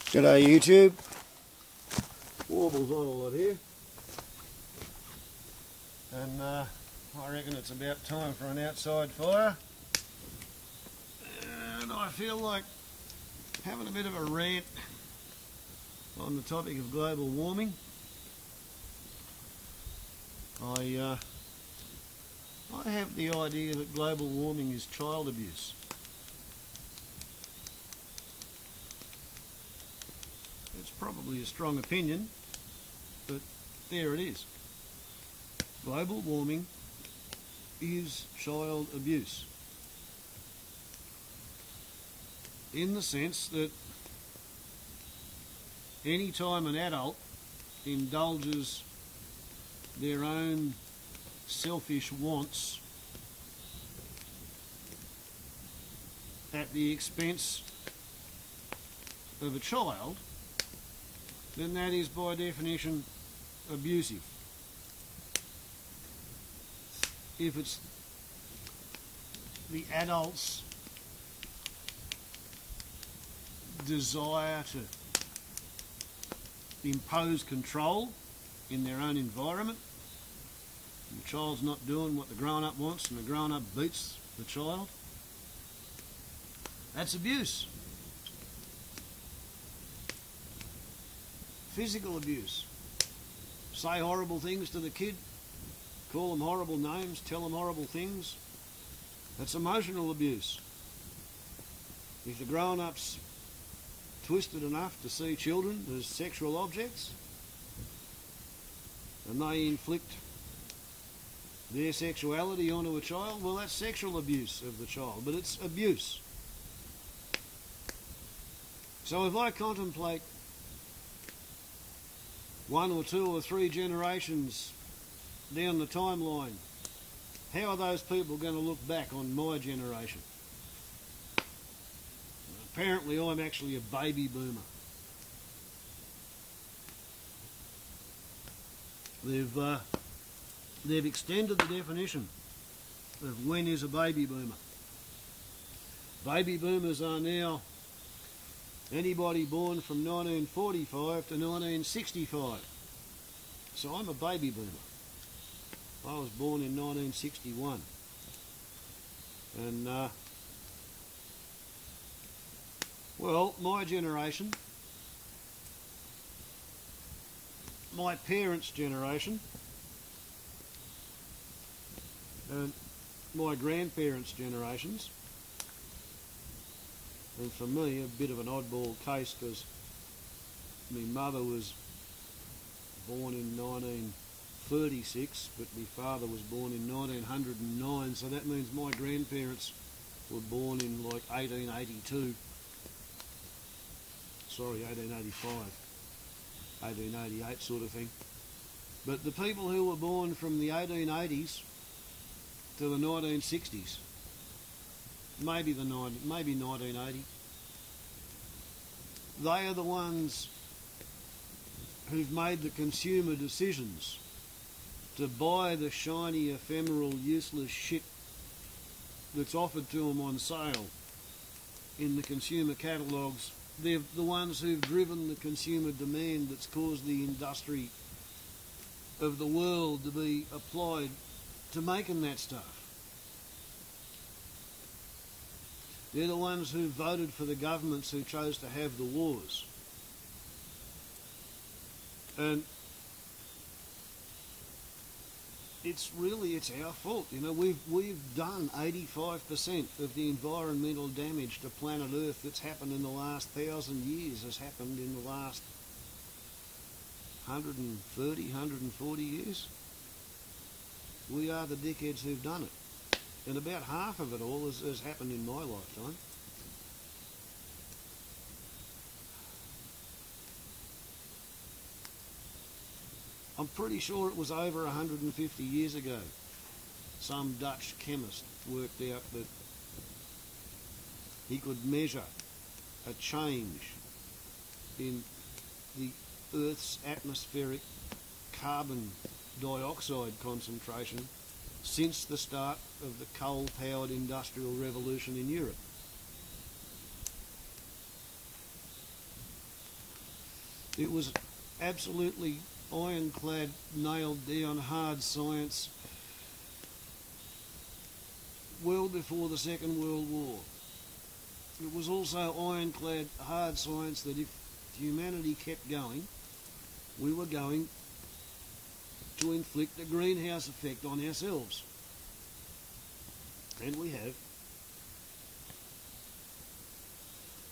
G'day YouTube. Warbles on a lot here. And I reckon it's about time for an outside fire. And I feel like having a bit of a rant on the topic of global warming. I have the idea that global warming is child abuse. It's probably a strong opinion, but there it is. Global warming is child abuse. In the sense that any time an adult indulges their own selfish wants at the expense of a child, then that is by definition abusive. If it's the adult's desire to impose control in their own environment, and the child's not doing what the grown-up wants and the grown-up beats the child, that's abuse. Physical abuse. Say horrible things to the kid, call them horrible names, tell them horrible things. That's emotional abuse. If the grown-up's twisted enough to see children as sexual objects and they inflict their sexuality onto a child, well, that's sexual abuse of the child, but it's abuse. So if I contemplate one or two or three generations down the timeline, how are those people going to look back on my generation? Apparently I'm actually a baby boomer. They've extended the definition of when is a baby boomer. Baby boomers are now anybody born from 1945 to 1965. So I'm a baby boomer. I was born in 1961. And, well, my generation, my parents' generation, and my grandparents' generations, and for me a bit of an oddball case because my mother was born in 1936 but my father was born in 1909, so that means my grandparents were born in like 1882, sorry, 1885, 1888 sort of thing. But the people who were born from the 1880s to the 1960s, maybe 1980, they are the ones who've made the consumer decisions to buy the shiny, ephemeral, useless shit that's offered to them on sale in the consumer catalogues. They're the ones who've driven the consumer demand that's caused the industry of the world to be applied to making that stuff. They're the ones who voted for the governments who chose to have the wars. And it's our fault. You know, we've done 85% of the environmental damage to planet Earth that's happened in the last 1,000 years, has happened in the last 130, 140 years. We are the dickheads who've done it. And about half of it all has happened in my lifetime. I'm pretty sure it was over 150 years ago. Some Dutch chemist worked out that he could measure a change in the Earth's atmospheric carbon dioxide concentration since the start of the coal-powered industrial revolution in Europe. It was absolutely ironclad, nailed down, hard science, well before the Second World War. It was also ironclad, hard science that if humanity kept going, we were going to inflict a greenhouse effect on ourselves. And we have.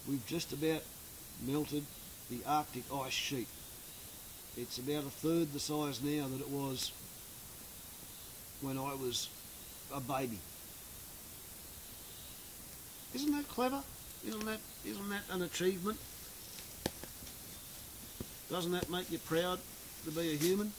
We've just about melted the Arctic ice sheet. It's about a third the size now that it was when I was a baby. Isn't that clever? Isn't that an achievement? Doesn't that make you proud to be a human?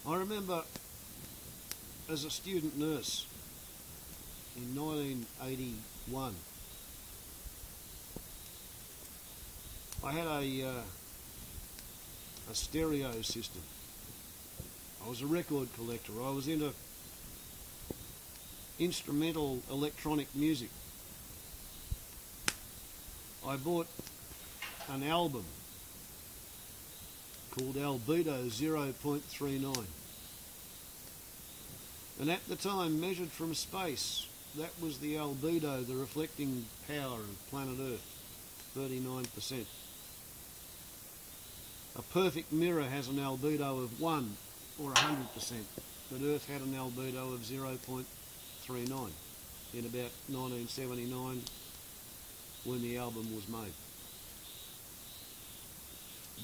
I remember as a student nurse in 1981, I had a stereo system. I was a record collector. I was into instrumental electronic music. I bought an album called Albedo 0.39. And at the time, measured from space, that was the albedo, the reflecting power of planet Earth, 39%. A perfect mirror has an albedo of 1 or 100%, but Earth had an albedo of 0.39 in about 1979 when the album was made.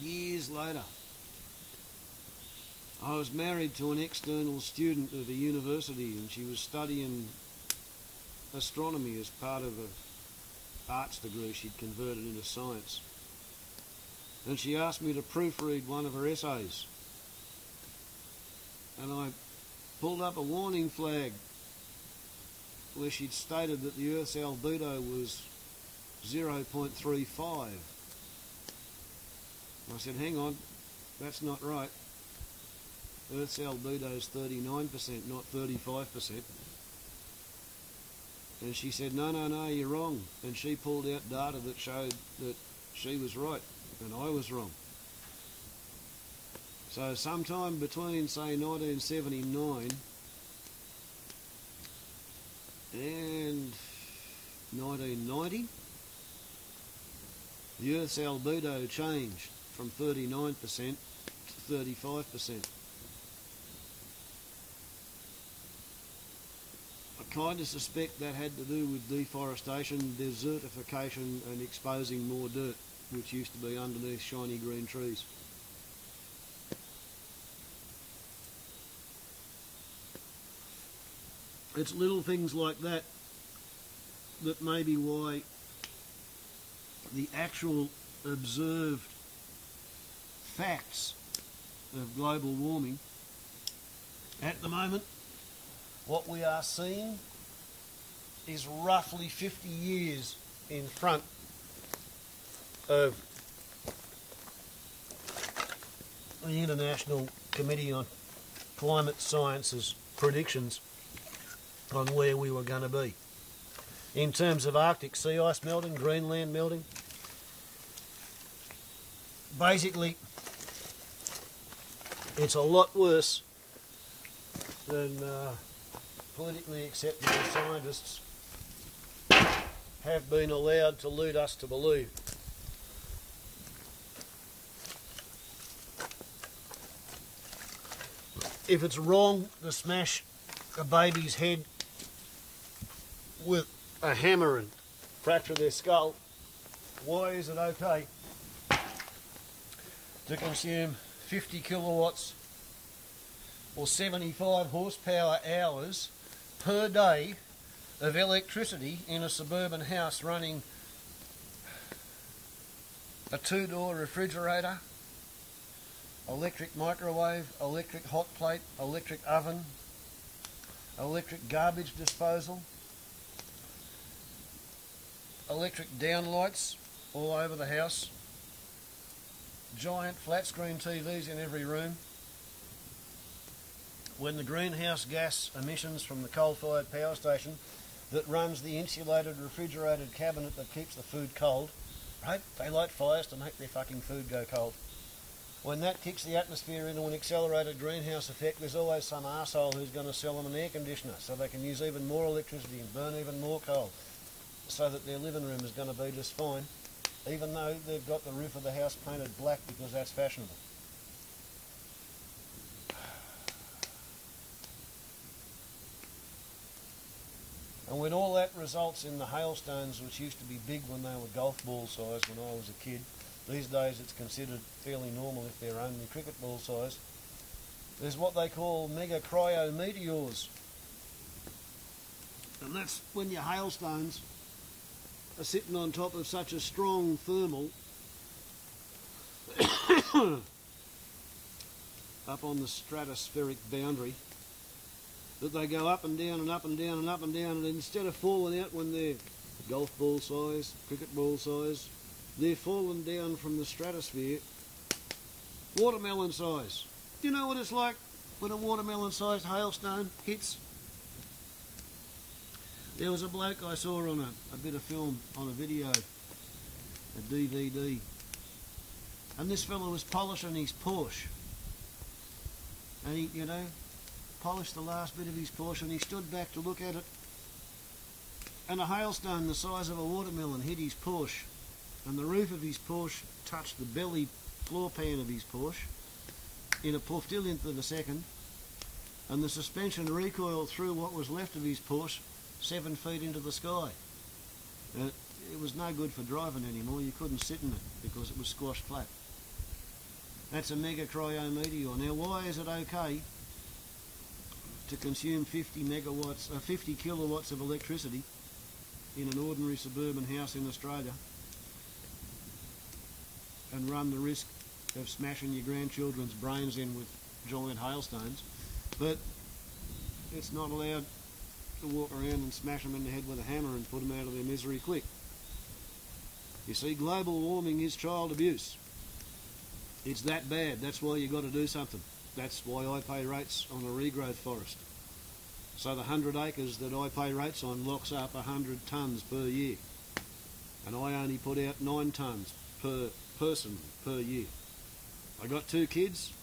Years later, I was married to an external student of a university, and she was studying astronomy as part of an arts degree she'd converted into science. And she asked me to proofread one of her essays. And I pulled up a warning flag where she'd stated that the Earth's albedo was 0.35. I said, hang on, that's not right. Earth's albedo is 39%, not 35%. And she said, no, you're wrong. And she pulled out data that showed that she was right and I was wrong. So sometime between, say, 1979 and 1990, the Earth's albedo changed from 39% to 35%. I kind of suspect that had to do with deforestation, desertification and exposing more dirt, which used to be underneath shiny green trees. It's little things like that that may be why the actual observed facts of global warming at the moment, what we are seeing is roughly 50 years in front of the International Committee on Climate Science's predictions on where we were going to be. In terms of Arctic sea ice melting, Greenland melting, basically it's a lot worse than politically acceptable scientists have been allowed to lead us to believe. If it's wrong to smash a baby's head with a hammer and fracture their skull, why is it okay to consume 50 kilowatts or 75 horsepower hours per day of electricity in a suburban house running a two-door refrigerator, electric microwave, electric hot plate, electric oven, electric garbage disposal, electric downlights all over the house, giant flat screen TVs in every room, when the greenhouse gas emissions from the coal-fired power station that runs the insulated refrigerated cabinet that keeps the food cold, right? They light fires to make their fucking food go cold. When that kicks the atmosphere into an accelerated greenhouse effect, there's always some arsehole who's going to sell them an air conditioner so they can use even more electricity and burn even more coal so that their living room is going to be just fine, even though they've got the roof of the house painted black because that's fashionable. And when all that results in the hailstones, which used to be big when they were golf ball size when I was a kid, these days it's considered fairly normal if they're only cricket ball size, there's what they call mega cryo meteors. And that's when your hailstones are sitting on top of such a strong thermal up on the stratospheric boundary that they go up and down and up and down and up and down, and instead of falling out when they're golf ball size, cricket ball size, they're falling down from the stratosphere watermelon size. Do you know what it's like when a watermelon sized hailstone hits? There was a bloke I saw on a bit of film, on a video, a DVD, and this fellow was polishing his Porsche, and he, you know, polished the last bit of his Porsche, and he stood back to look at it, and a hailstone the size of a watermelon hit his Porsche, and the roof of his Porsche touched the belly floor pan of his Porsche in a puftillionth of a second, and the suspension recoiled through what was left of his Porsche 7 feet into the sky. It was no good for driving anymore. You couldn't sit in it because it was squashed flat. That's a mega cryo meteor. Now, why is it okay to consume 50 kilowatts of electricity in an ordinary suburban house in Australia and run the risk of smashing your grandchildren's brains in with giant hailstones, but it's not allowed to walk around and smash them in the head with a hammer and put them out of their misery quick? You see, global warming is child abuse. It's that bad. That's why you've got to do something. That's why I pay rates on a regrowth forest. So the 100 acres that I pay rates on locks up 100 tonnes per year. And I only put out 9 tonnes per person per year. I got 2 kids.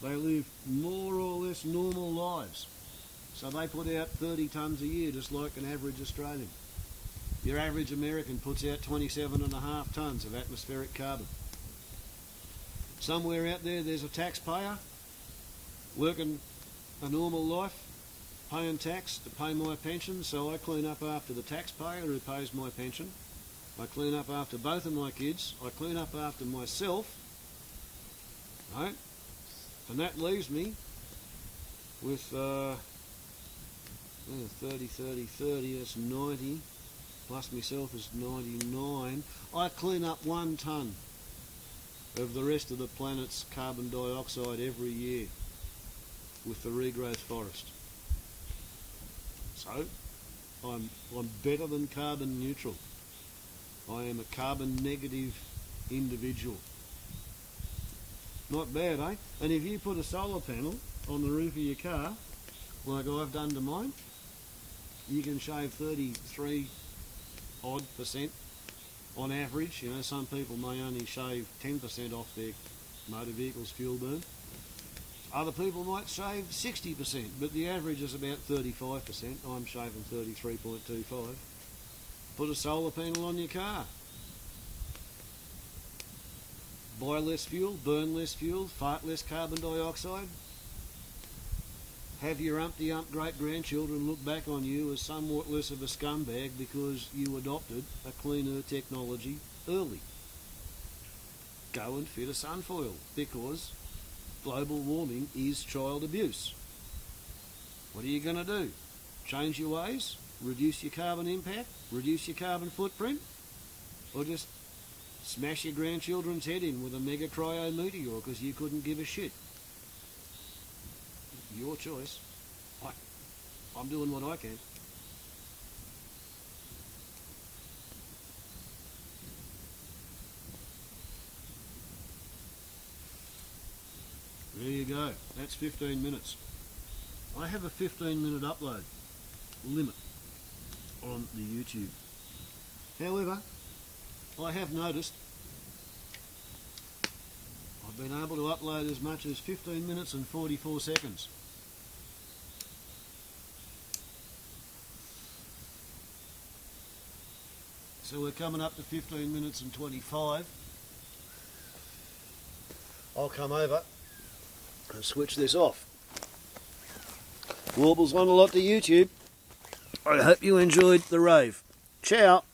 They live more or less normal lives. So they put out 30 tonnes a year, just like an average Australian. Your average American puts out 27.5 tonnes of atmospheric carbon. Somewhere out there, there's a taxpayer working a normal life, paying tax to pay my pension, so I clean up after the taxpayer who pays my pension. I clean up after both of my kids. I clean up after myself, right? And that leaves me with 30, 30, 30, that's 90, plus myself is 99. I clean up 1 tonne of the rest of the planet's carbon dioxide every year with the regrowth forest. So, I'm better than carbon neutral. I am a carbon negative individual. Not bad, eh? And if you put a solar panel on the roof of your car, like I've done to mine, you can shave 33% on average. You know, some people may only shave 10% off their motor vehicle's fuel burn. Other people might shave 60%, but the average is about 35%. I'm shaving 33.25. Put a solar panel on your car. Buy less fuel, burn less fuel, fart less carbon dioxide. Have your umpty-ump great-grandchildren look back on you as somewhat less of a scumbag because you adopted a cleaner technology early. Go and fit a SunFoil, because global warming is child abuse. What are you going to do? Change your ways? Reduce your carbon impact? Reduce your carbon footprint? Or just smash your grandchildren's head in with a mega cryo meteor because you couldn't give a shit? Your choice. I'm doing what I can. There you go. That's 15 minutes. I have a 15-minute upload limit on the YouTube. However, I have noticed I've been able to upload as much as 15 minutes and 44 seconds. So we're coming up to 15 minutes and 25. I'll come over and switch this off. Warbles want a lot to YouTube. I hope you enjoyed the rave. Ciao.